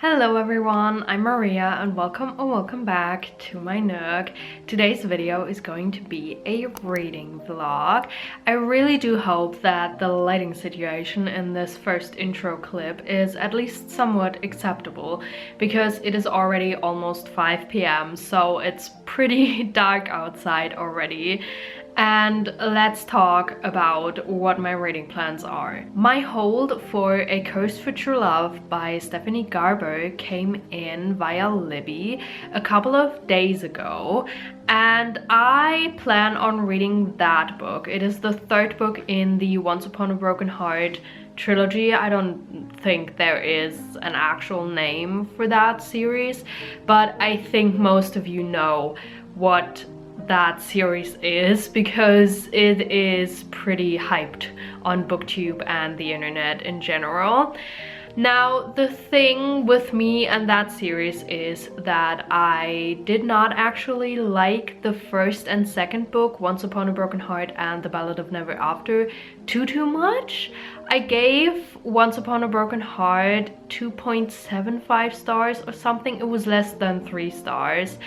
Hello everyone, I'm Maria and welcome or welcome back to my nook. Today's video is going to be a reading vlog. I really do hope that the lighting situation in this first intro clip is at least somewhat acceptable because it is already almost 5 p.m. so it's pretty dark outside already. And let's talk about what my reading plans are. My hold for A Curse for True Love by Stephanie Garber came in via Libby a couple of days ago, and I plan on reading that book. It is the third book in the Once Upon a Broken Heart trilogy. I don't think there is an actual name for that series, but I think most of you know what that series is because it is pretty hyped on booktube and the internet in general. Now, the thing with me and that series is that I did not actually like the first and second book, Once Upon a Broken Heart and The Ballad of Never After, too much. I gave Once Upon a Broken Heart 2.75 stars or something. It was less than 3 stars.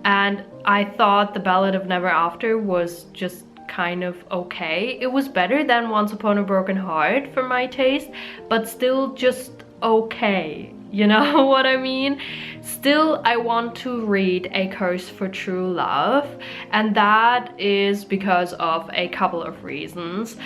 And I thought The Ballad of Never After was just kind of okay. It was better than Once Upon a Broken Heart for my taste, but still just okay. You know what I mean? Still, I want to read A Curse for True Love, and that is because of a couple of reasons.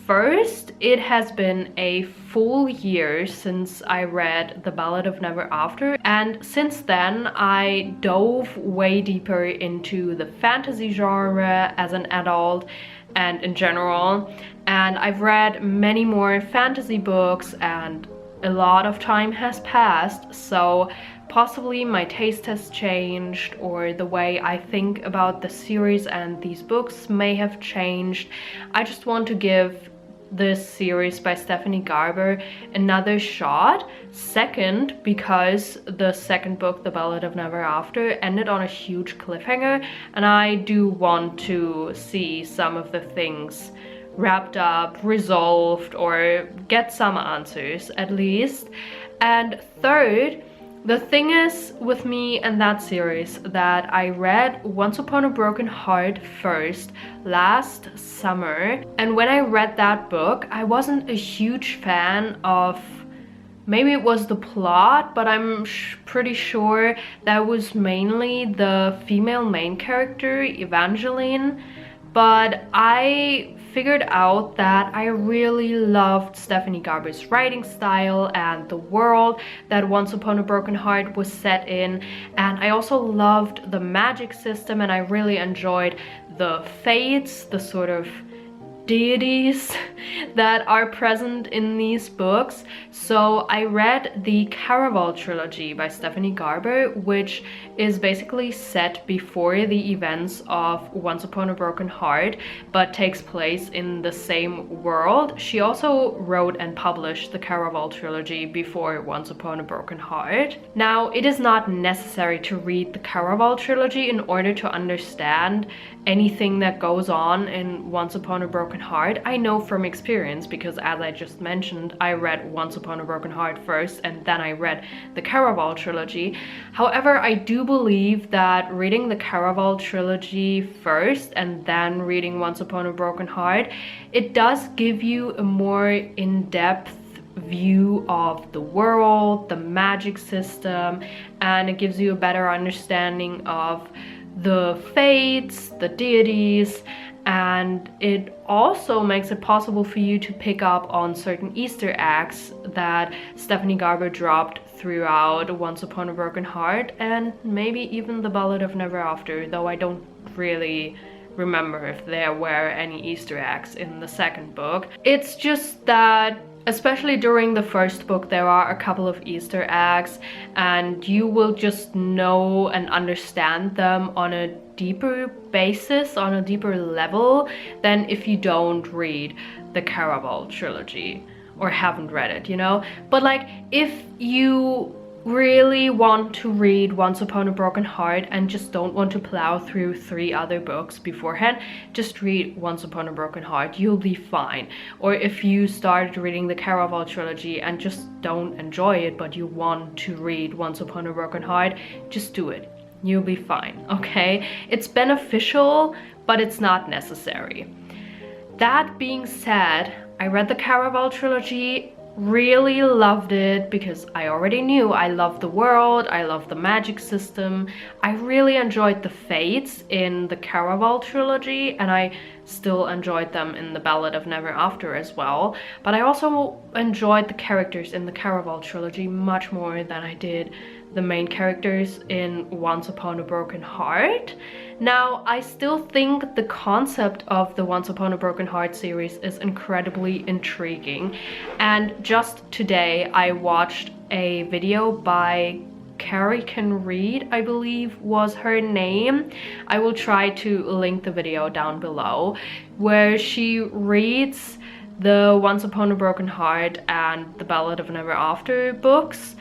First, it has been a full year since I read The Ballad of Never After, and since then I dove way deeper into the fantasy genre as an adult and in general, and I've read many more fantasy books and a lot of time has passed, so possibly my taste has changed or the way I think about the series and these books may have changed. I just want to give this series by Stephanie Garber another shot. Second, because the second book, The Ballad of Never After, ended on a huge cliffhanger, and I do want to see some of the things wrapped up, resolved, or get some answers at least. And third, the thing is with me and that series that I read Once Upon a Broken Heart first last summer, and when I read that book I wasn't a huge fan of, maybe it was the plot, but I'm pretty sure that was mainly the female main character, Evangeline. But I figured out that I really loved Stephanie Garber's writing style and the world that Once Upon a Broken Heart was set in, and I also loved the magic system, and I really enjoyed the fates, the sort of deities that are present in these books. So I read the Caraval trilogy by Stephanie Garber, which is basically set before the events of Once Upon a Broken Heart but takes place in the same world. She also wrote and published the Caraval trilogy before Once Upon a Broken Heart. Now, it is not necessary to read the Caraval trilogy in order to understand anything that goes on in Once Upon a Broken Heart. I know from experience because, as I just mentioned, I read Once Upon a Broken Heart first and then I read the Caraval trilogy. However, I do believe that reading the Caraval trilogy first and then reading Once Upon a Broken Heart, it does give you a more in-depth view of the world, the magic system, and it gives you a better understanding of the fates, the deities, and it also makes it possible for you to pick up on certain Easter eggs that Stephanie Garber dropped throughout Once Upon a Broken Heart and maybe even The Ballad of Never After, though I don't really remember if there were any Easter eggs in the second book. It's just that especially during the first book there are a couple of Easter eggs and you will just know and understand them on a deeper basis, on a deeper level than if you don't read the Caraval trilogy or haven't read it, you know? But like, if you really want to read Once Upon a Broken Heart and just don't want to plow through 3 other books beforehand, just read Once Upon a Broken Heart. You'll be fine. Or if you started reading the Caraval trilogy and just don't enjoy it, but you want to read Once Upon a Broken Heart, just do it. You'll be fine, okay? It's beneficial, but it's not necessary. That being said, I read the Caraval trilogy, really loved it because I already knew I loved the world, I loved the magic system. I really enjoyed the fates in the Caraval trilogy, and I still enjoyed them in the Ballad of Never After as well. But I also enjoyed the characters in the Caraval trilogy much more than I did the main characters in Once Upon a Broken Heart. Now, I still think the concept of the Once Upon a Broken Heart series is incredibly intriguing. And just today, I watched a video by Carrie Can Read, I believe was her name. I will try to link the video down below, where she reads the Once Upon a Broken Heart and the Ballad of Never After books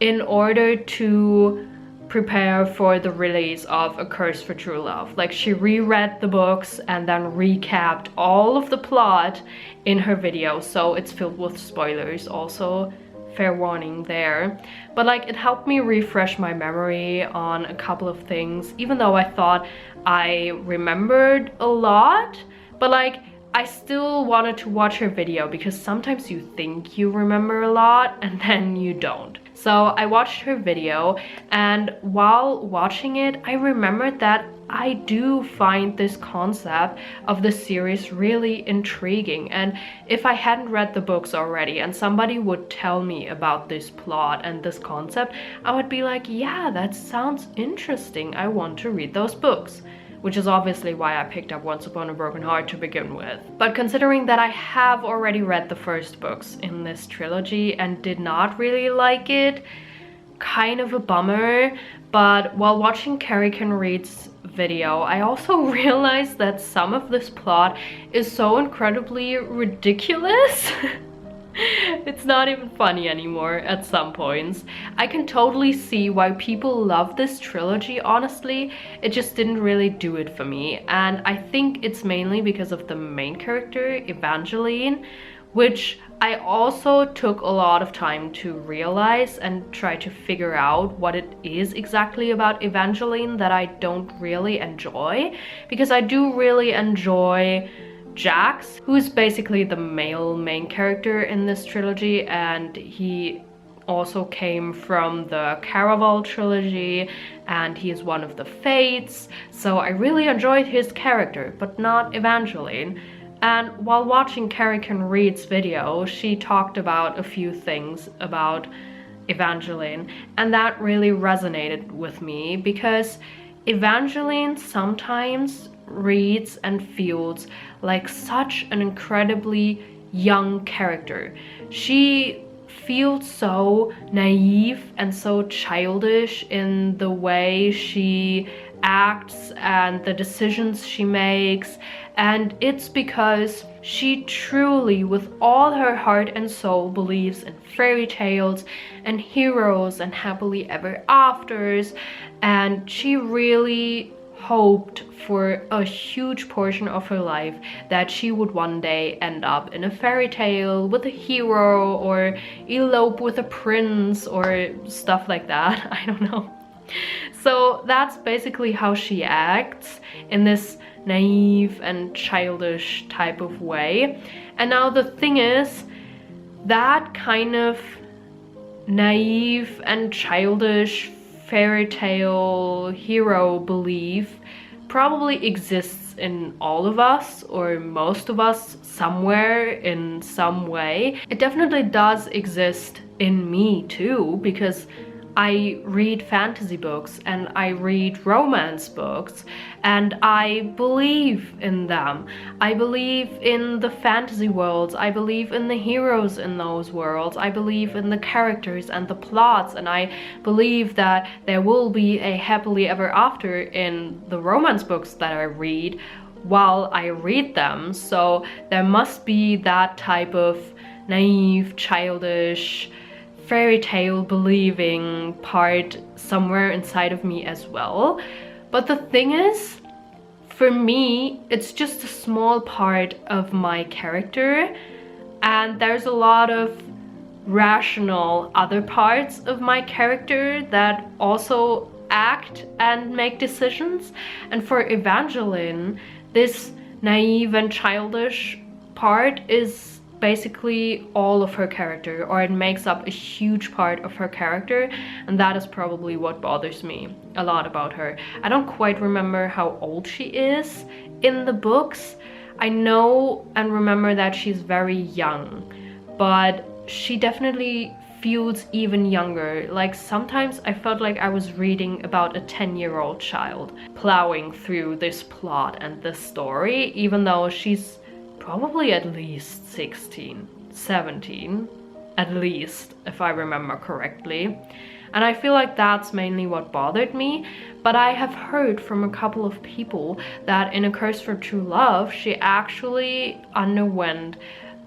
in order to prepare for the release of A Curse for True Love. Like, she reread the books and then recapped all of the plot in her video, so it's filled with spoilers also, fair warning there. But like, it helped me refresh my memory on a couple of things, even though I thought I remembered a lot. But like, I still wanted to watch her video because sometimes you think you remember a lot and then you don't. So I watched her video, and while watching it, I remembered that I do find this concept of the series really intriguing. And if I hadn't read the books already and somebody would tell me about this plot and this concept, I would be like, yeah, that sounds interesting. I want to read those books. Which is obviously why I picked up Once Upon a Broken Heart to begin with. But considering that I have already read the first books in this trilogy and did not really like it, kind of a bummer. But while watching Carrie Can Read's video, I also realized that some of this plot is so incredibly ridiculous. It's not even funny anymore at some points. I can totally see why people love this trilogy, honestly. It just didn't really do it for me. And I think it's mainly because of the main character, Evangeline, which I also took a lot of time to realize and try to figure out what it is exactly about Evangeline that I don't really enjoy. Because I do really enjoy Jax, who's basically the male main character in this trilogy, and he also came from the Caraval trilogy, and he is one of the Fates, so I really enjoyed his character, but not Evangeline. And while watching Carrie Can Read's video, she talked about a few things about Evangeline, and that really resonated with me because Evangeline sometimes reads and feels like such an incredibly young character. She feels so naive and so childish in the way she acts and the decisions she makes, and it's because she truly, with all her heart and soul, believes in fairy tales and heroes and happily ever afters, and she really hoped for a huge portion of her life that she would one day end up in a fairy tale with a hero or elope with a prince or stuff like that. I don't know. So that's basically how she acts, in this naive and childish type of way. And now the thing is, that kind of naive and childish fairy tale hero belief probably exists in all of us, or most of us, somewhere in some way. It definitely does exist in me too, because I read fantasy books and I read romance books and I believe in them. I believe in the fantasy worlds, I believe in the heroes in those worlds, I believe in the characters and the plots, and I believe that there will be a happily ever after in the romance books that I read while I read them. So there must be that type of naive, childish fairy tale believing part somewhere inside of me as well. But the thing is, for me, it's just a small part of my character, and there's a lot of rational other parts of my character that also act and make decisions. And for Evangeline, this naive and childish part is basically all of her character, or it makes up a huge part of her character, and that is probably what bothers me a lot about her. I don't quite remember how old she is in the books. I know and remember that she's very young, but she definitely feels even younger. Like, sometimes I felt like I was reading about a 10-year-old child plowing through this plot and this story, even though she's probably at least 16, 17, at least, if I remember correctly. And I feel like that's mainly what bothered me. But I have heard from a couple of people that in A Curse for True Love, she actually underwent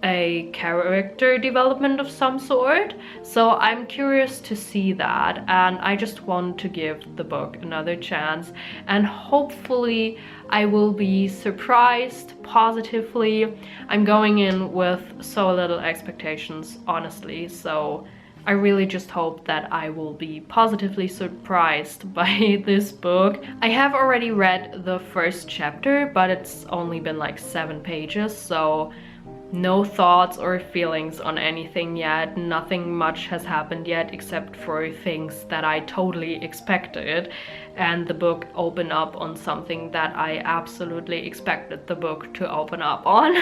a character development of some sort. So I'm curious to see that, and I just want to give the book another chance, and hopefully I will be surprised positively. I'm going in with so little expectations, honestly, so I really just hope that I will be positively surprised by this book. I have already read the first chapter, but it's only been like 7 pages, so no thoughts or feelings on anything yet. Nothing much has happened yet except for things that I totally expected, and the book opened up on something that I absolutely expected the book to open up on.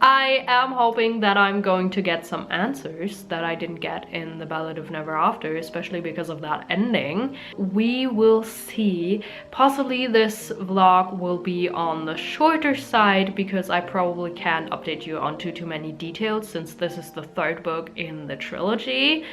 I am hoping that I'm going to get some answers that I didn't get in The Ballad of Never After, especially because of that ending. We will see. Possibly this vlog will be on the shorter side because I probably can't update you on too many details since this is the 3rd book in the trilogy.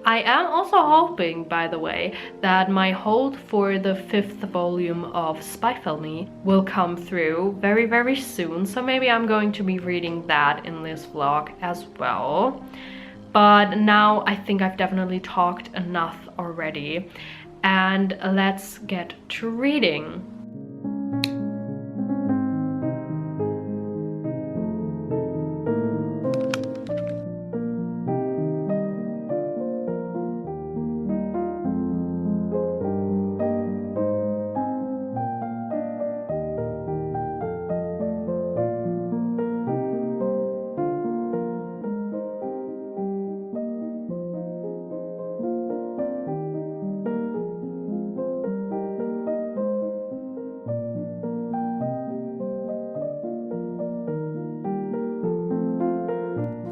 I am also hoping, by the way, that my hold for the 5th volume of Spy Family will come through very soon, so maybe I'm going to be reading that in this vlog as well. But now I think I've definitely talked enough already, and let's get to reading.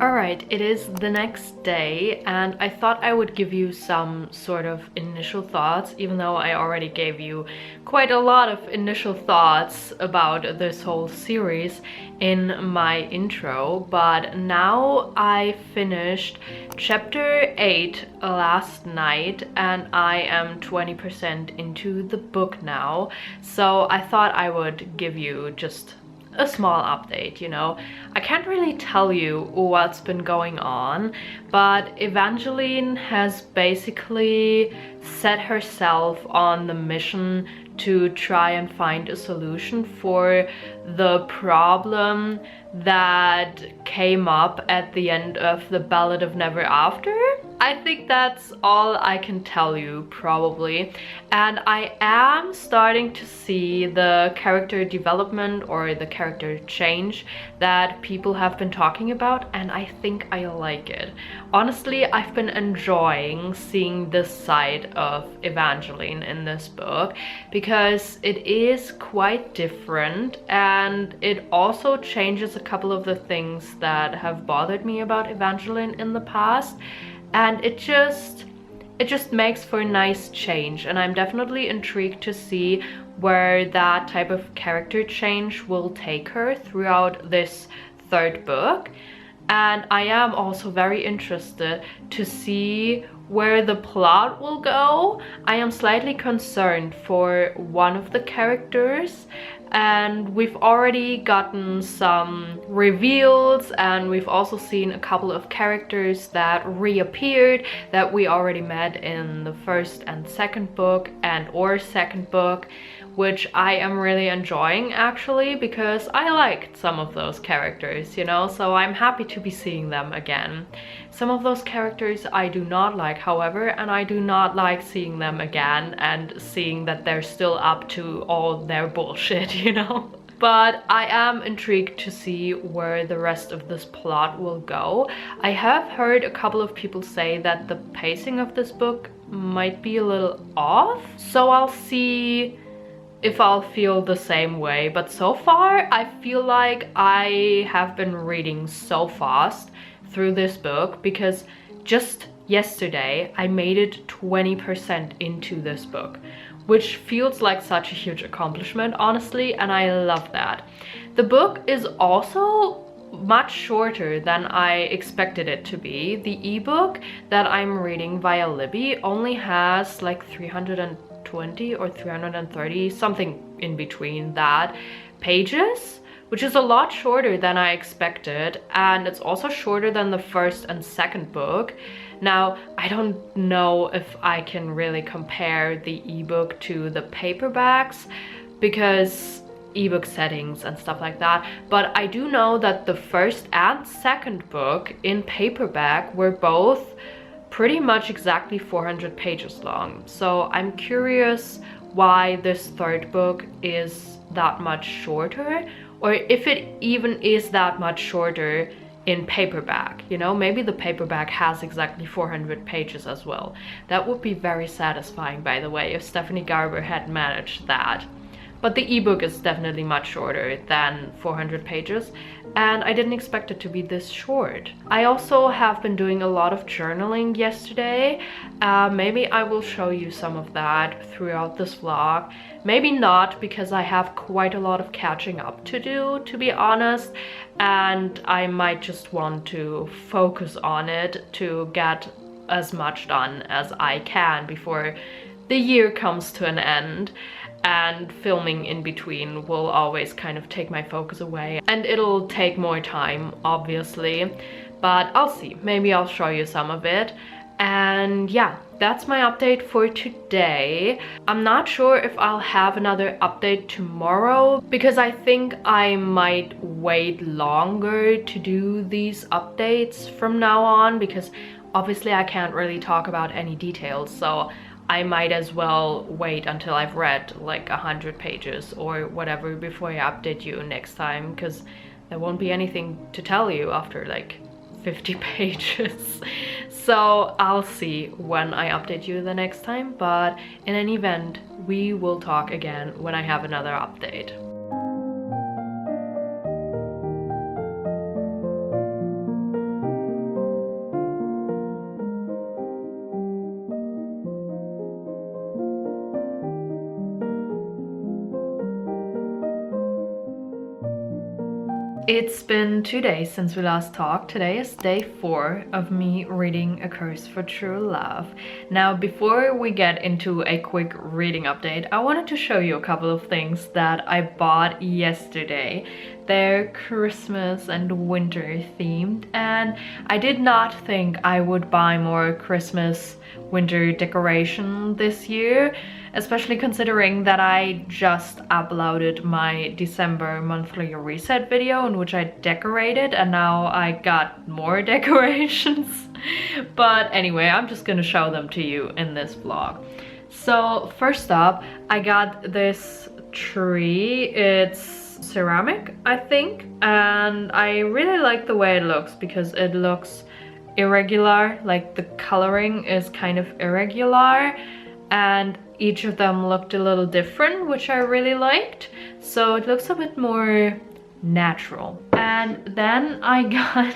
Alright, it is the next day, and I thought I would give you some sort of initial thoughts, even though I already gave you quite a lot of initial thoughts about this whole series in my intro. But now I finished chapter 8 last night, and I am 20% into the book now, so I thought I would give you just a small update, you know. I can't really tell you what's been going on, but Evangeline has basically set herself on the mission to try and find a solution for the problem that came up at the end of The Ballad of Never After. I think that's all I can tell you, probably. And I am starting to see the character development or the character change that people have been talking about, and I think I like it. Honestly, I've been enjoying seeing this side of Evangeline in this book because it is quite different, and it also changes a couple of the things that have bothered me about Evangeline in the past. And it just makes for a nice change, and I'm definitely intrigued to see where that type of character change will take her throughout this 3rd book. And I am also very interested to see where the plot will go. I am slightly concerned for one of the characters, and we've already gotten some reveals, and we've also seen a couple of characters that reappeared that we already met in the first and second book or second book, which I am really enjoying actually, because I liked some of those characters, you know, so I'm happy to be seeing them again. Some of those characters I do not like, however, and I do not like seeing them again and seeing that they're still up to all their bullshit, you know? But I am intrigued to see where the rest of this plot will go. I have heard a couple of people say that the pacing of this book might be a little off, so I'll see if I'll feel the same way. But so far I feel like I have been reading so fast through this book, because just yesterday I made it 20% into this book, which feels like such a huge accomplishment, honestly, and I love that. The book is also much shorter than I expected it to be. The ebook that I'm reading via Libby only has like 320 or 330, something in between that, pages, which is a lot shorter than I expected, and it's also shorter than the first and second book. Now, I don't know if I can really compare the ebook to the paperbacks, because ebook settings and stuff like that, but I do know that the first and second book in paperback were both pretty much exactly 400 pages long. So I'm curious why this third book is that much shorter, or if it even is that much shorter in paperback, you know? Maybe the paperback has exactly 400 pages as well. That would be very satisfying, by the way, if Stephanie Garber had managed that. But the ebook is definitely much shorter than 400 pages, and I didn't expect it to be this short. I also have been doing a lot of journaling yesterday. Maybe I will show you some of that throughout this vlog. Maybe not, because I have quite a lot of catching up to do, to be honest, and I might just want to focus on it to get as much done as I can before the year comes to an end. And filming in between will always kind of take my focus away, and it'll take more time, obviously, but I'll see. Maybe I'll show you some of it. And yeah, that's my update for today. I'm not sure if I'll have another update tomorrow, because I think I might wait longer to do these updates from now on, because obviously I can't really talk about any details, so I might as well wait until I've read like 100 pages or whatever before I update you next time, because there won't be anything to tell you after like 50 pages. So I'll see when I update you the next time, but in any event, we will talk again when I have another update. It's been 2 days since we last talked. Today is day 4 of me reading A Curse for True Love. Now, before we get into a quick reading update, I wanted to show you a couple of things that I bought yesterday. They're Christmas and winter themed, and I did not think I would buy more Christmas winter decoration this year, especially considering that I just uploaded my December monthly reset video in which I decorated, and now I got more decorations. But anyway, I'm just gonna show them to you in this vlog. So first up, I got this tree. It's ceramic, I think, and I really like the way it looks because it looks irregular, like the coloring is kind of irregular, and each of them looked a little different, which I really liked. So it looks a bit more natural. And then I got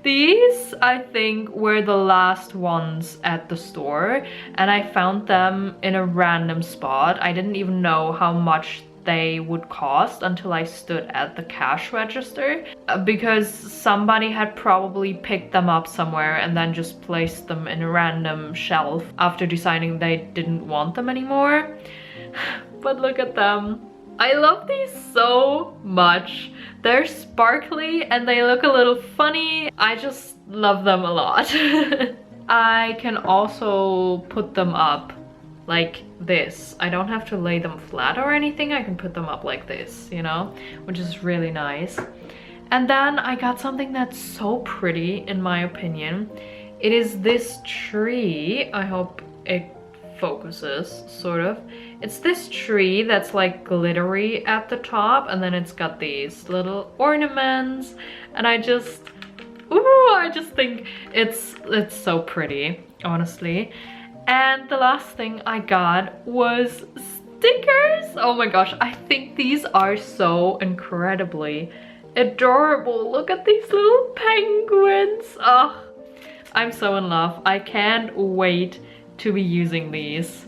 these. I think were the last ones at the store, and I found them in a random spot. I didn't even know how much they would cost until I stood at the cash register, because somebody had probably picked them up somewhere and then just placed them in a random shelf after deciding they didn't want them anymore. But look at them. I love these so much. They're sparkly and they look a little funny. I just love them a lot. I can also put them up like this. I don't have to lay them flat or anything. I can put them up like this, you know, which is really nice. And then I got something that's so pretty, in my opinion. It is this tree. I hope it focuses, sort of. It's this tree that's like glittery at the top, and then it's got these little ornaments, and I just think it's so pretty, honestly. And the last thing I got was stickers. Oh my gosh, I think these are so incredibly adorable. Look at these little penguins. Oh, I'm so in love. I can't wait to be using these.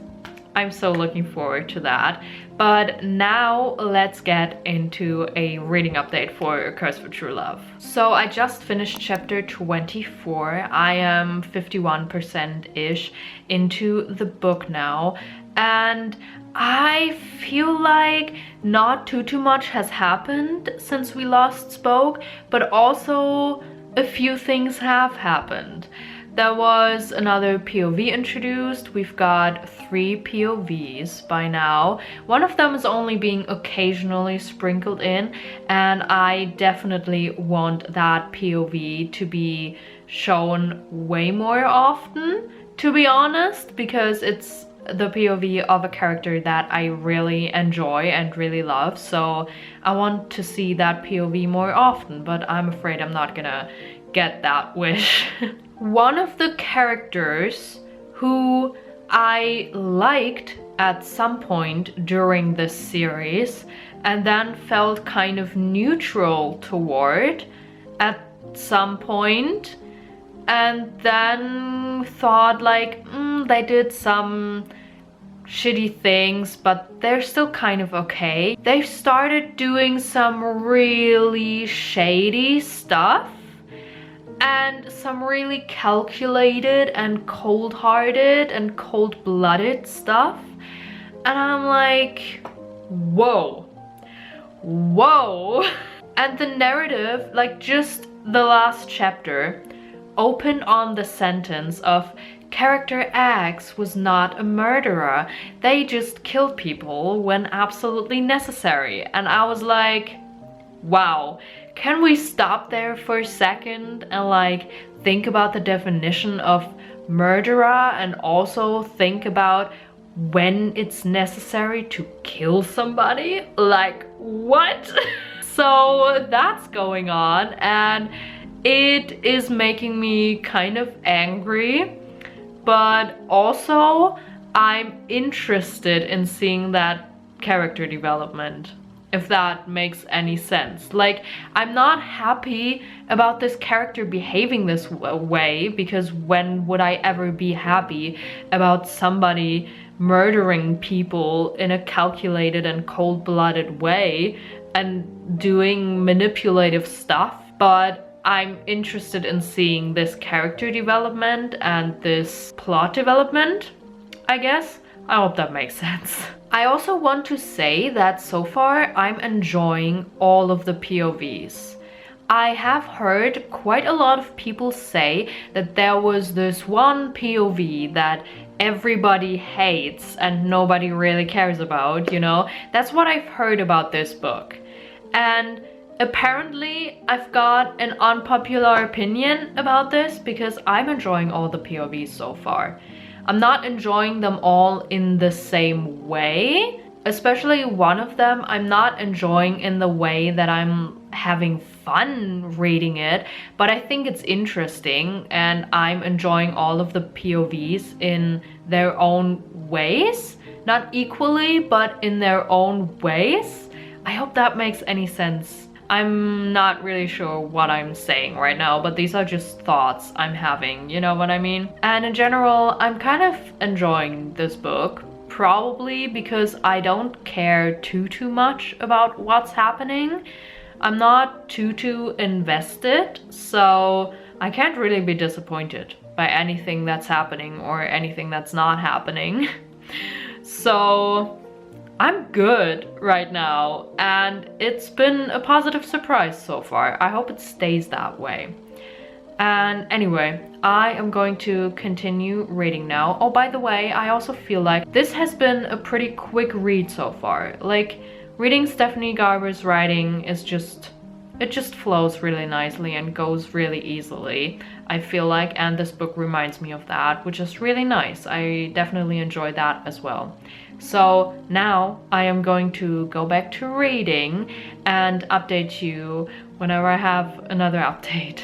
I'm so looking forward to that. But now let's get into a reading update for A Curse for True Love. So I just finished chapter 24. I am 51%-ish into the book now. And I feel like not too much has happened since we last spoke, but also a few things have happened. There was another POV introduced. We've got 3 POVs by now. One of them is only being occasionally sprinkled in, and I definitely want that POV to be shown way more often, to be honest, because it's the POV of a character that I really enjoy and really love. So I want to see that POV more often, but I'm afraid I'm not gonna get that wish. One of the characters who I liked at some point during this series and then felt kind of neutral toward at some point, and then thought like, they did some shitty things, but they're still kind of okay. They've started doing some really shady stuff and some really calculated and cold-hearted and cold-blooded stuff, and I'm like, whoa. And the narrative, like just the last chapter, opened on the sentence of character X was not a murderer, they just killed people when absolutely necessary. And I was like, wow, can we stop there for a second and like think about the definition of murderer, and also think about when it's necessary to kill somebody? Like, what? So that's going on, and it is making me kind of angry, but also I'm interested in seeing that character development, if that makes any sense. Like, I'm not happy about this character behaving this way, because when would I ever be happy about somebody murdering people in a calculated and cold-blooded way and doing manipulative stuff? But I'm interested in seeing this character development and this plot development, I guess. I hope that makes sense. I also want to say that so far I'm enjoying all of the POVs. I have heard quite a lot of people say that there was this one POV that everybody hates and nobody really cares about, you know? That's what I've heard about this book. And apparently I've got an unpopular opinion about this, because I'm enjoying all the POVs so far. I'm not enjoying them all in the same way. Especially one of them I'm not enjoying in the way that I'm having fun reading it, but I think it's interesting and I'm enjoying all of the POVs in their own ways. Not equally, but in their own ways. I hope that makes any sense. I'm not really sure what I'm saying right now, but these are just thoughts I'm having, you know what I mean? And in general, I'm kind of enjoying this book, probably because I don't care too much about what's happening. I'm not too invested, so I can't really be disappointed by anything that's happening or anything that's not happening. So I'm good right now, and it's been a positive surprise so far. I hope it stays that way. And anyway, I am going to continue reading now. Oh, by the way, I also feel like this has been a pretty quick read so far. Like, reading Stephanie Garber's writing is it just flows really nicely and goes really easily, I feel like, and this book reminds me of that, which is really nice. I definitely enjoy that as well. So now I am going to go back to reading and update you whenever I have another update.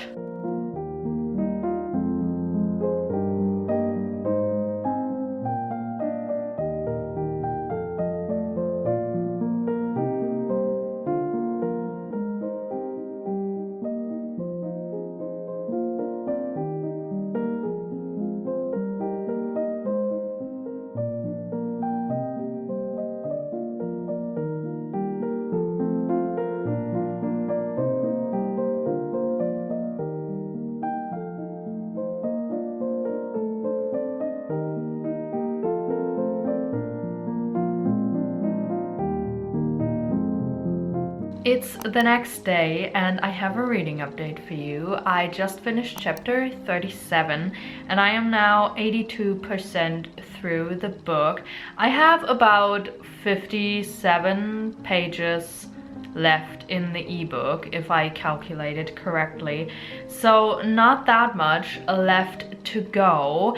It's the next day and I have a reading update for you. I just finished chapter 37 and I am now 82% through the book. I have about 57 pages left in the ebook if I calculated correctly. So not that much left to go,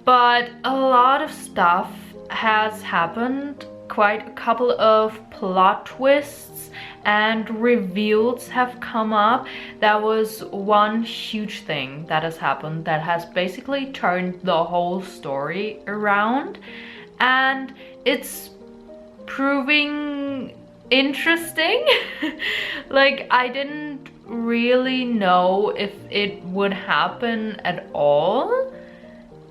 but a lot of stuff has happened. Quite a couple of plot twists and reveals have come up. That was one huge thing that has happened that has basically turned the whole story around, and it's proving interesting. Like, I didn't really know if it would happen at all,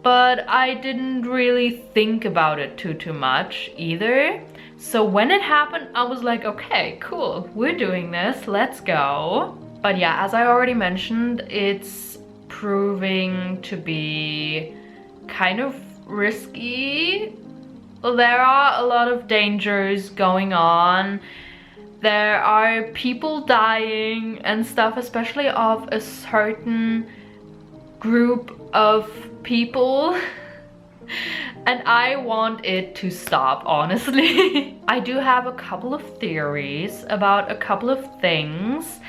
but I didn't really think about it too much either. So when it happened, I was like, okay, cool, we're doing this, let's go. But yeah, as I already mentioned, it's proving to be kind of risky. There are a lot of dangers going on. There are people dying and stuff, especially of a certain group of people. And I want it to stop, honestly. I do have a couple of theories about a couple of things.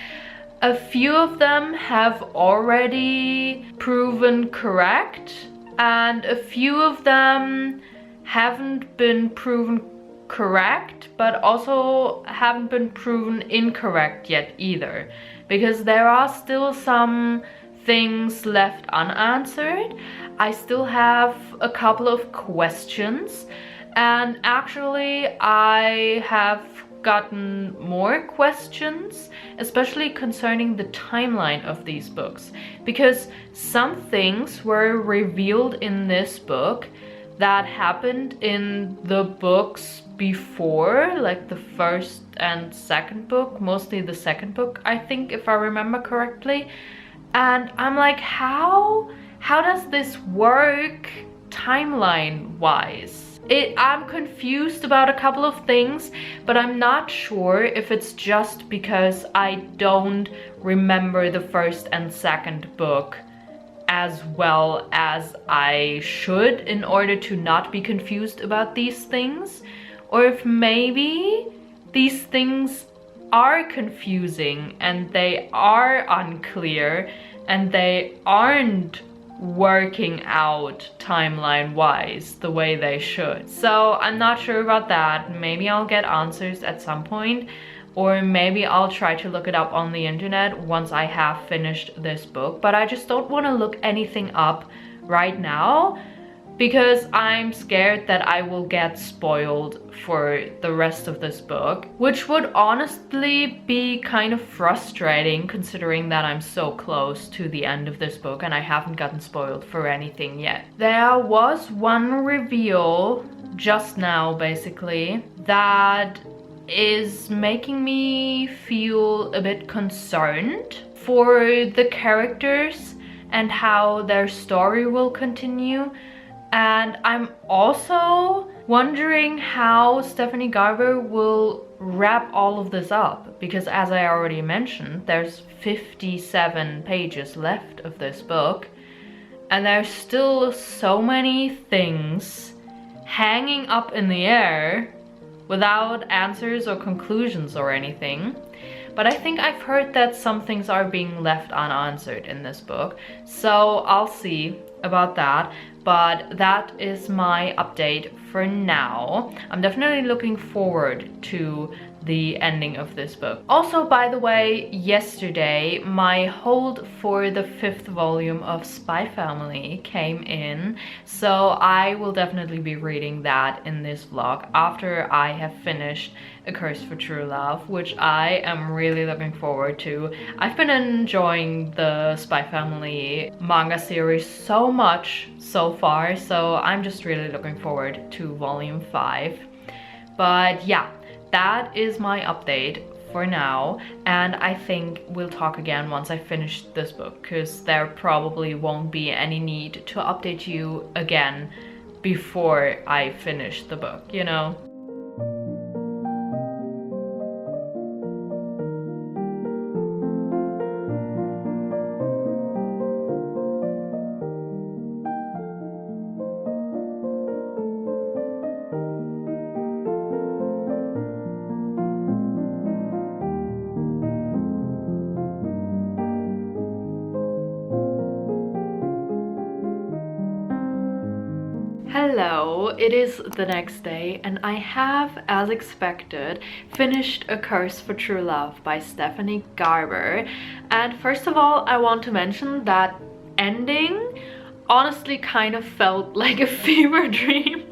A few of them have already proven correct, and a few of them haven't been proven correct, but also haven't been proven incorrect yet either, because there are still some things left unanswered. I still have a couple of questions, and actually I have gotten more questions, especially concerning the timeline of these books, because some things were revealed in this book that happened in the books before, like the first and second book, mostly the second book, I think, if I remember correctly. And I'm like, how does this work timeline-wise? I'm confused about a couple of things, but I'm not sure if it's just because I don't remember the first and second book as well as I should in order to not be confused about these things, or if maybe these things are confusing and they are unclear and they aren't working out timeline-wise the way they should. So I'm not sure about that. Maybe I'll get answers at some point, or maybe I'll try to look it up on the internet once I have finished this book. But I just don't want to look anything up right now, because I'm scared that I will get spoiled for the rest of this book, which would honestly be kind of frustrating considering that I'm so close to the end of this book and I haven't gotten spoiled for anything yet. There was one reveal just now, basically, that is making me feel a bit concerned for the characters and how their story will continue. And I'm also wondering how Stephanie Garber will wrap all of this up, because as I already mentioned, there's 57 pages left of this book, and there's still so many things hanging up in the air without answers or conclusions or anything. But I think I've heard that some things are being left unanswered in this book, so I'll see about that. But that is my update for now. I'm definitely looking forward to the ending of this book. Also, by the way, yesterday my hold for the 5th volume of Spy Family came in, so I will definitely be reading that in this vlog after I have finished A Curse for True Love, which I am really looking forward to. I've been enjoying the Spy Family manga series so much so far, so I'm just really looking forward to volume 5. But yeah, that is my update for now, and I think we'll talk again once I finish this book, because there probably won't be any need to update you again before I finish the book, you know? Hello, it is the next day and I have, as expected, finished A Curse for True Love by Stephanie Garber. And first of all, I want to mention that ending honestly kind of felt like a fever dream.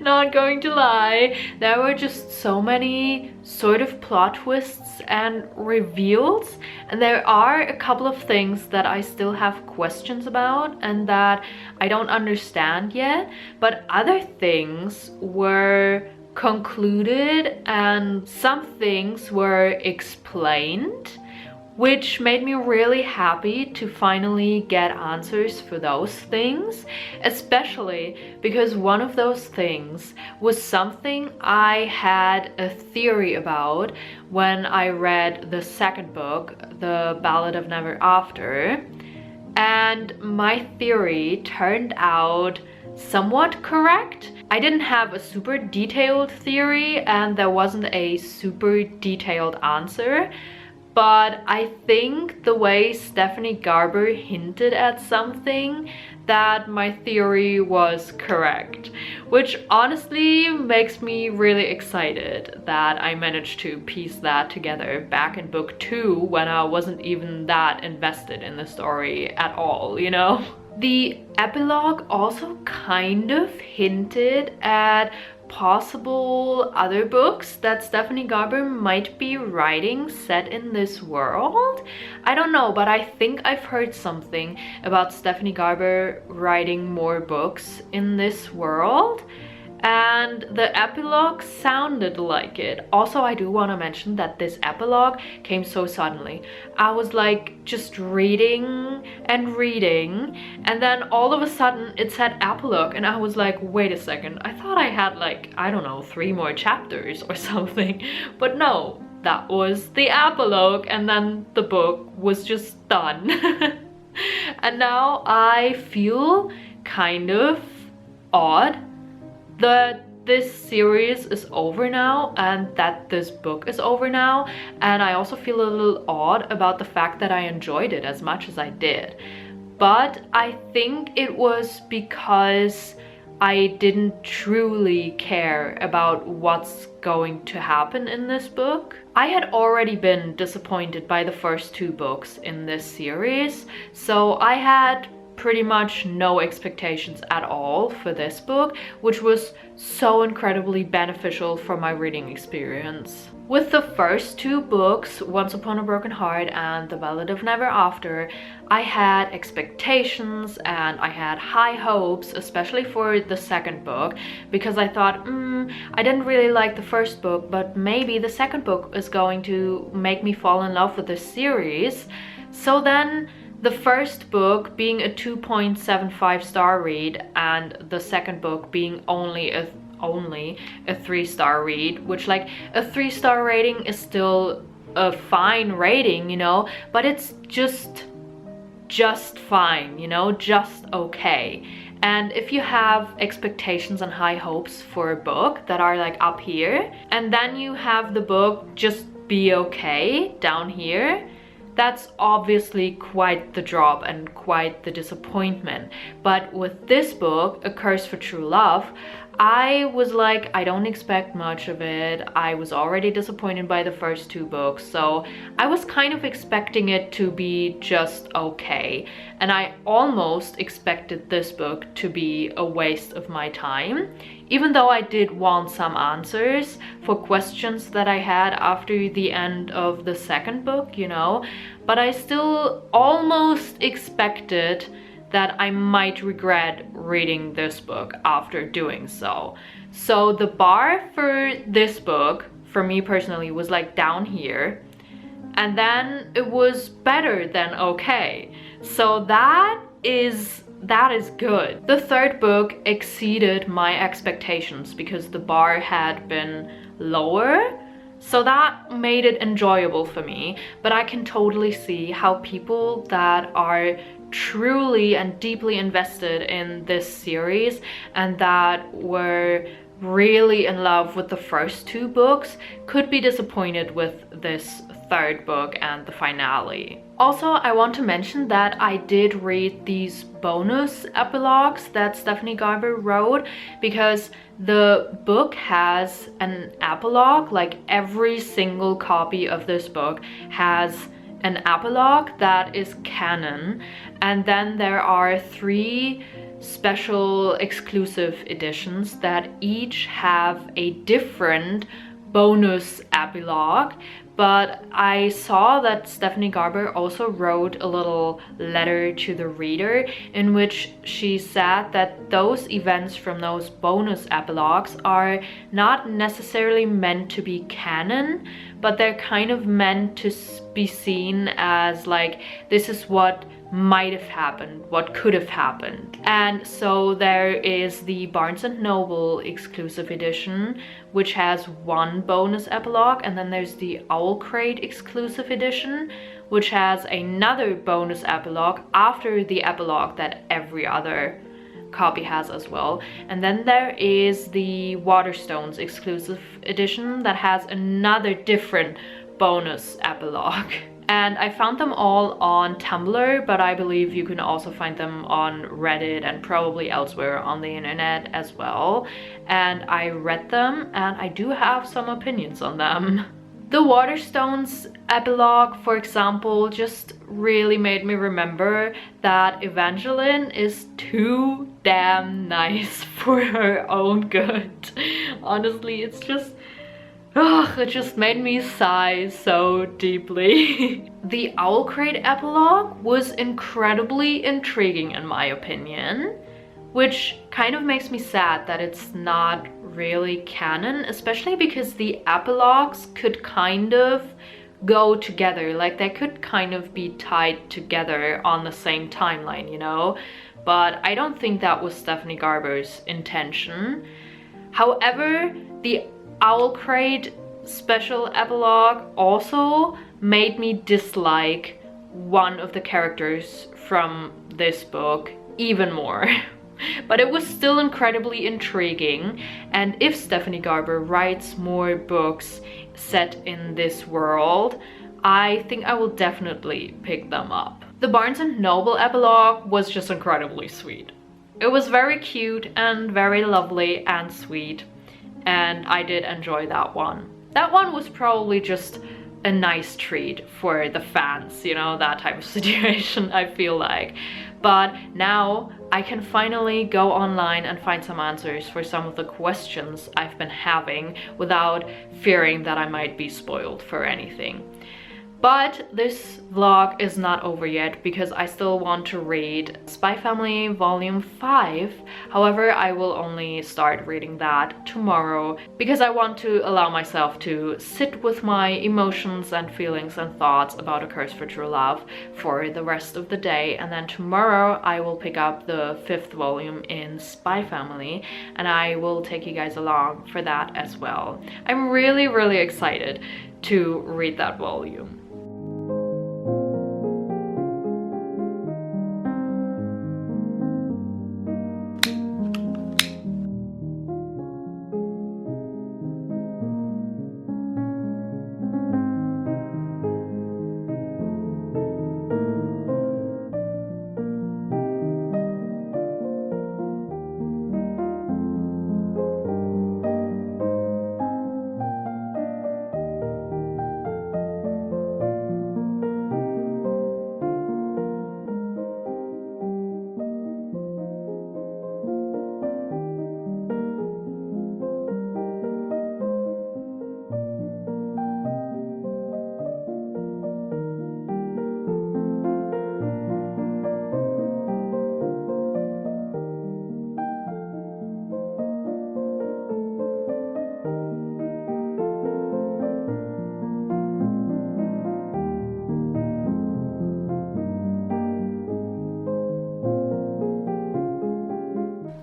Not going to lie, there were just so many sort of plot twists and reveals, and there are a couple of things that I still have questions about and that I don't understand yet, but other things were concluded and some things were explained, which made me really happy to finally get answers for those things, especially because one of those things was something I had a theory about when I read the second book, The Ballad of Never After, and my theory turned out somewhat correct. I didn't have a super detailed theory and there wasn't a super detailed answer, but I think the way Stephanie Garber hinted at something, that my theory was correct, which honestly makes me really excited that I managed to piece that together back in book 2 when I wasn't even that invested in the story at all, you know? The epilogue also kind of hinted at possible other books that Stephanie Garber might be writing set in this world. I don't know, but I think I've heard something about Stephanie Garber writing more books in this world, and the epilogue sounded like it. Also, I do want to mention that this epilogue came so suddenly. I was like just reading and reading, and then all of a sudden it said epilogue and I was like, wait a second, I thought I had like, I don't know, 3 more chapters or something, but no, that was the epilogue, and then the book was just done. And now I feel kind of odd that this series is over now and that this book is over now, and I also feel a little odd about the fact that I enjoyed it as much as I did. But I think it was because I didn't truly care about what's going to happen in this book. I had already been disappointed by the first 2 books in this series, so I had pretty much no expectations at all for this book, which was so incredibly beneficial for my reading experience. With the first 2 books, Once Upon a Broken Heart and The Ballad of Never After, I had expectations and I had high hopes, especially for the second book, because I thought, I didn't really like the first book, but maybe the second book is going to make me fall in love with this series. So then the first book being a 2.75 star read and the second book being only a only a 3-star read, which like a 3-star rating is still a fine rating, you know, but it's just fine, you know, just okay. And if you have expectations and high hopes for a book that are like up here, and then you have the book just be okay down here, that's obviously quite the drop and quite the disappointment. But with this book, A Curse for True Love, I was like, I don't expect much of it. I was already disappointed by the first 2 books, so I was kind of expecting it to be just okay. And I almost expected this book to be a waste of my time, even though I did want some answers for questions that I had after the end of the second book, you know. But I still almost expected that I might regret reading this book after doing so. So the bar for this book, for me personally, was like down here, and then it was better than okay. So that is good. The third book exceeded my expectations because the bar had been lower, so that made it enjoyable for me. But I can totally see how people that are truly and deeply invested in this series and that were really in love with the first 2 books could be disappointed with this third book and the finale. Also, I want to mention that I did read these bonus epilogues that Stephanie Garber wrote, because the book has an epilogue. Like every single copy of this book has an epilogue that is canon, and then there are 3 special exclusive editions that each have a different bonus epilogue. But I saw that Stephanie Garber also wrote a little letter to the reader in which she said that those events from those bonus epilogues are not necessarily meant to be canon, but they're kind of meant to be seen as like, this is what might have happened, what could have happened. And so there is the Barnes & Noble exclusive edition, which has 1 bonus epilogue, and then there's the Owl Crate exclusive edition, which has another bonus epilogue after the epilogue that every other copy has as well. And then there is the Waterstones exclusive edition that has another different bonus epilogue. And I found them all on Tumblr, but I believe you can also find them on Reddit and probably elsewhere on the internet as well. And I read them and I do have some opinions on them. The Waterstones epilogue, for example, just really made me remember that Evangeline is too damn nice for her own good. Honestly, it's just... ugh, it just made me sigh so deeply. The Owl Crate epilogue was incredibly intriguing in my opinion, which kind of makes me sad that it's not really canon, especially because the epilogues could kind of go together, like they could kind of be tied together on the same timeline, you know? But I don't think that was Stephanie Garber's intention. However, the Owl Crate special epilogue also made me dislike one of the characters from this book even more. But it was still incredibly intriguing, and if Stephanie Garber writes more books set in this world, I think I will definitely pick them up. The Barnes & Noble epilogue was just incredibly sweet. It was very cute and very lovely and sweet, and I did enjoy that one. That one was probably just a nice treat for the fans, you know, that type of situation, I feel like. But now I can finally go online and find some answers for some of the questions I've been having without fearing that I might be spoiled for anything. But this vlog is not over yet because I still want to read Spy Family Volume 5. However, I will only start reading that tomorrow because I want to allow myself to sit with my emotions and feelings and thoughts about A Curse for True Love for the rest of the day. And then tomorrow I will pick up the 5th volume in Spy Family and I will take you guys along for that as well. I'm really excited to read that volume.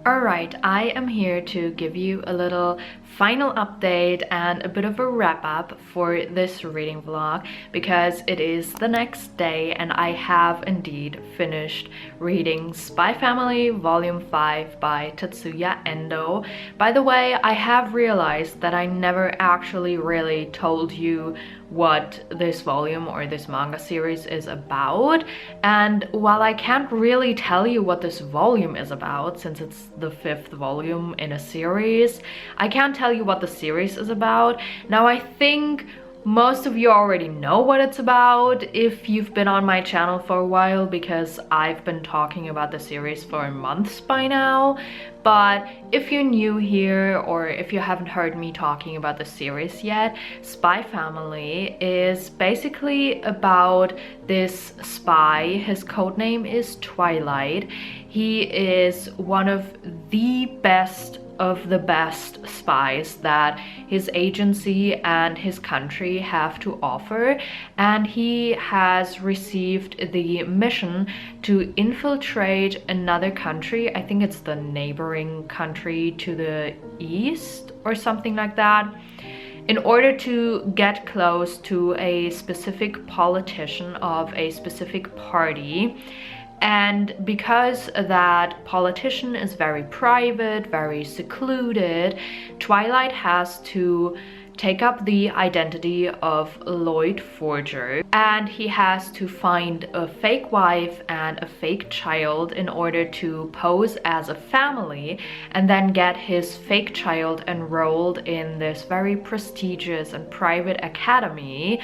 Alright, I am here to give you a little final update and a bit of a wrap up for this reading vlog because it is the next day and I have indeed finished reading Spy Family Volume 5 by Tatsuya Endo. By the way, I have realized that I never actually really told you what this volume or this manga series is about, and while I can't really tell you what this volume is about since it's the 5th volume in a series, I can't tell you what the series is about. Now I think most of you already know what it's about if you've been on my channel for a while because I've been talking about the series for months by now. But if you're new here or if you haven't heard me talking about the series yet, Spy Family is basically about this spy. His codename is Twilight. He is one of the best spies that his agency and his country have to offer, and he has received the mission to infiltrate another country. I think it's the neighboring country to the east or something like that, in order to get close to a specific politician of a specific party. And because that politician is very private, very secluded, Twilight has to take up the identity of Lloyd Forger, and he has to find a fake wife and a fake child in order to pose as a family and then get his fake child enrolled in this very prestigious and private academy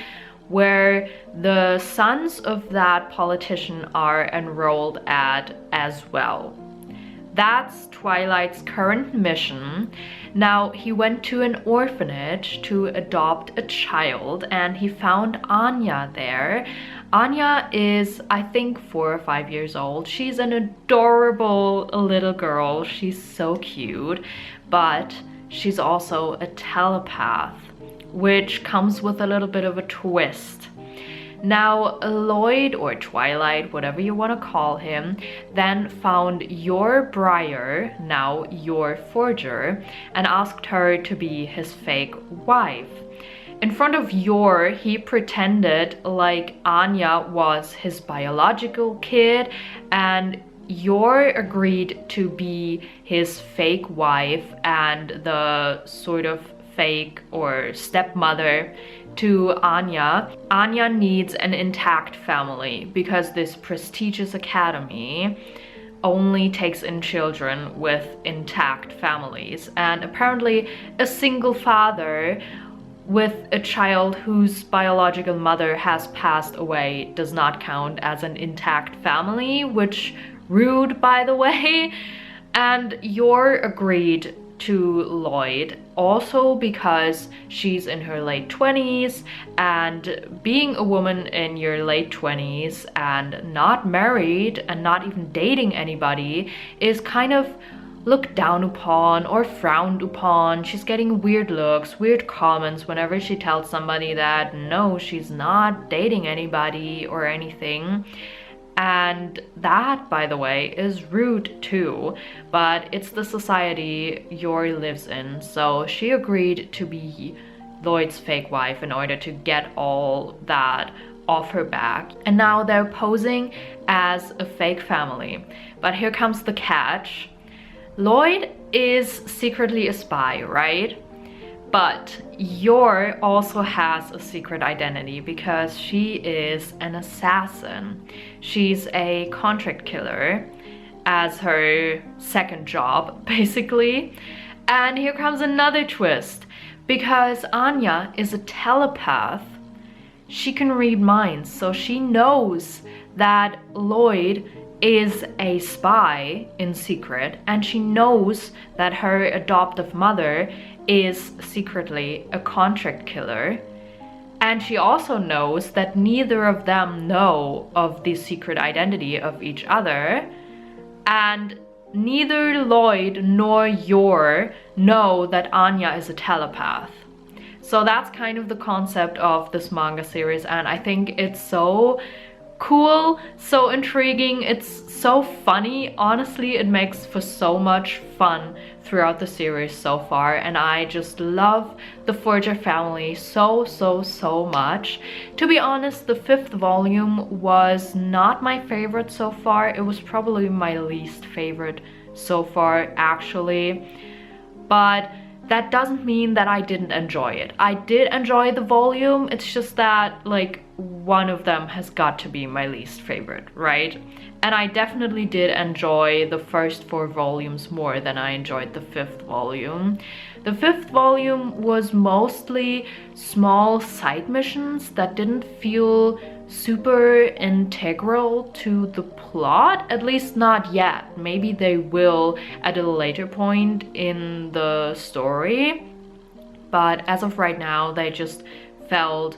where the sons of that politician are enrolled at as well. That's Twilight's current mission. Now, he went to an orphanage to adopt a child and he found Anya there. Anya is, I think, 4 or 5 years old. She's an adorable little girl. She's so cute, but she's also a telepath, which comes with a little bit of a twist. Now, Lloyd, or Twilight, whatever you want to call him, then found your Briar, now your Forger, and asked her to be his fake wife. In front of Yor, he pretended like Anya was his biological kid, and Yor agreed to be his fake wife and the sort of fake or stepmother to Anya. Anya needs an intact family because this prestigious academy only takes in children with intact families, and apparently a single father with a child whose biological mother has passed away does not count as an intact family, which rude, by the way. And Yor agreed to Lloyd, also because she's in her late 20s, and being a woman in your late 20s and not married and not even dating anybody is kind of looked down upon or frowned upon. She's getting weird looks, weird comments whenever she tells somebody that no, she's not dating anybody or anything. And that, by the way, is rude too, but it's the society Yor lives in. So she agreed to be Lloyd's fake wife in order to get all that off her back. And now they're posing as a fake family. But here comes the catch. Lloyd is secretly a spy, right? But Yor also has a secret identity because she is an assassin. She's a contract killer as her second job, basically. And here comes another twist. Because Anya is a telepath, she can read minds, so she knows that Lloyd is a spy in secret, and she knows that her adoptive mother is secretly a contract killer. And she also knows that neither of them know of the secret identity of each other, and neither Lloyd nor Yor know that Anya is a telepath. So that's kind of the concept of this manga series, and I think it's so cool, so intriguing, it's so funny. Honestly, it makes for so much fun throughout the series so far, and I just love the Forger family so much. To be honest, the 5th volume was not my favorite so far. It was probably my least favorite so far, actually, but that doesn't mean that I didn't enjoy it. I did enjoy the volume, it's just that like one of them has got to be my least favorite, right? And I definitely did enjoy the first 4 volumes more than I enjoyed the 5th volume. The 5th volume was mostly small side missions that didn't feel super integral to the plot, at least not yet. Maybe they will at a later point in the story, but as of right now they just felt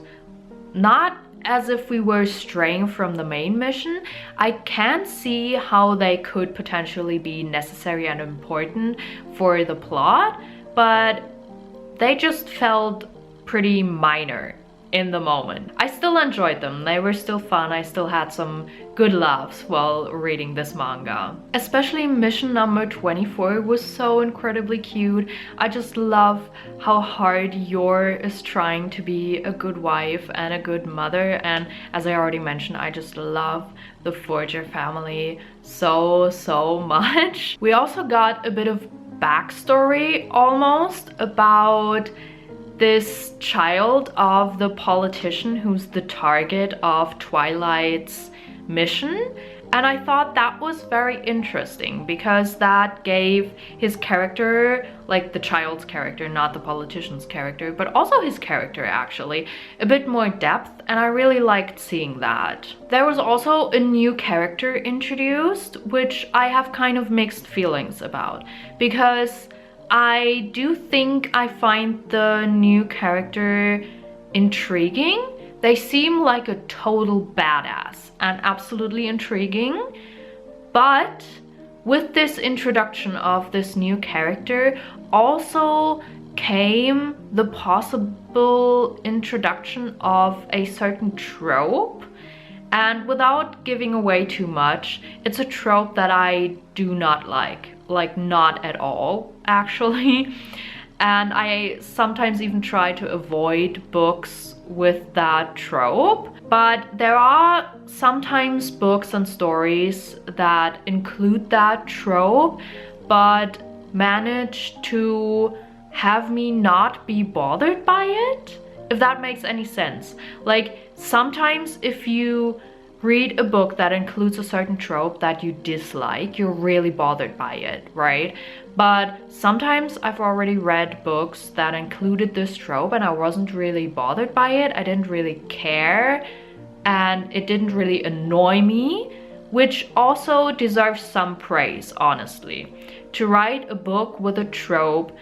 not as if we were straying from the main mission. I can see how they could potentially be necessary and important for the plot, but they just felt pretty minor in the moment. I still enjoyed them, they were still fun, I still had some good laughs while reading this manga. Especially mission number 24 was so incredibly cute. I just love how hard Yor is trying to be a good wife and a good mother, and as I already mentioned, I just love the Forger family so much. We also got a bit of backstory almost about this child of the politician who's the target of Twilight's mission, and I thought that was very interesting because that gave his character, like the child's character, not the politician's character, but also his character actually, a bit more depth, and I really liked seeing that. There was also a new character introduced, which I have kind of mixed feelings about, because I do think I find the new character intriguing. They seem like a total badass and absolutely intriguing, but with this introduction of this new character also came the possible introduction of a certain trope. And without giving away too much, it's a trope that I do not like not at all actually. And I sometimes even try to avoid books with that trope. But there are sometimes books and stories that include that trope, but manage to have me not be bothered by it, if that makes any sense. Like sometimes if you read a book that includes a certain trope that you dislike, you're really bothered by it, right? But sometimes I've already read books that included this trope and I wasn't really bothered by it. I didn't really care and it didn't really annoy me, which also deserves some praise, honestly. To write a book with a trope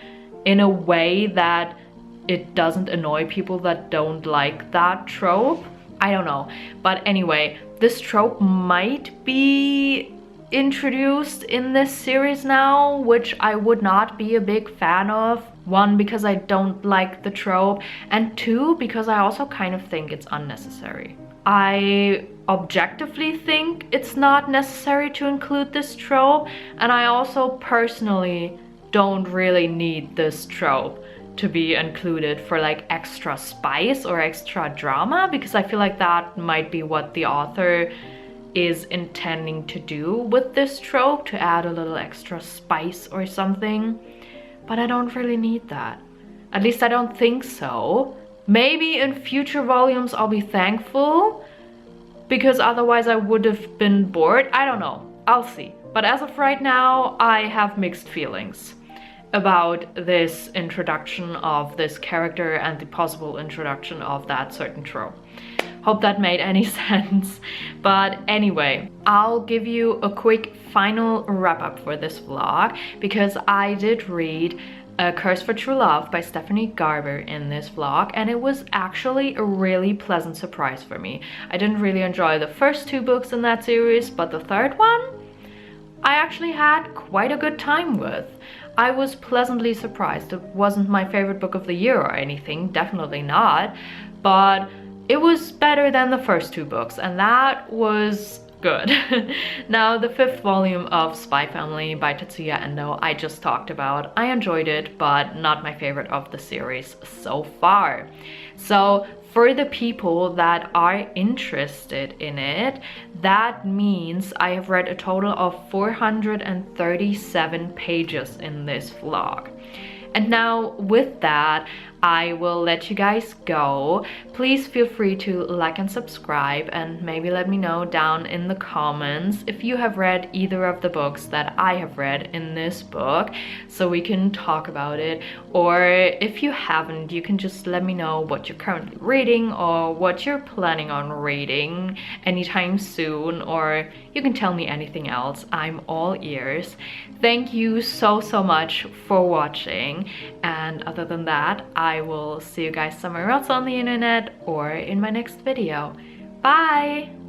in a way that it doesn't annoy people that don't like that trope. I don't know. But anyway, this trope might be introduced in this series now, which I would not be a big fan of. One, because I don't like the trope, and two, because I also kind of think it's unnecessary. I objectively think it's not necessary to include this trope, and I also personally don't really need this trope to be included for like extra spice or extra drama, because I feel like that might be what the author is intending to do with this trope, to add a little extra spice or something. But I don't really need that. At least I don't think so. Maybe in future volumes I'll be thankful, because otherwise I would have been bored. I don't know. I'll see. But as of right now, I have mixed feelings about this introduction of this character and the possible introduction of that certain trope. Hope that made any sense. But anyway, I'll give you a quick final wrap up for this vlog, because I did read A Curse for True Love by Stephanie Garber in this vlog, and it was actually a really pleasant surprise for me. I didn't really enjoy the first two books in that series, but the third one I actually had quite a good time with. I was pleasantly surprised. It wasn't my favorite book of the year or anything, definitely not, but it was better than the first two books, and that was good. Now, the fifth volume of Spy Family by Tetsuya Endo I just talked about. I enjoyed it, but not my favorite of the series so far. So for the people that are interested in it, that means I have read a total of 437 pages in this vlog. And now with that, I will let you guys go. Please feel free to like and subscribe, and maybe let me know down in the comments if you have read either of the books that I have read in this book, so we can talk about it. Or if you haven't, you can just let me know what you're currently reading or what you're planning on reading anytime soon, or you can tell me anything else. I'm all ears. Thank you so much for watching, and other than that, I will see you guys somewhere else on the internet or in my next video. Bye!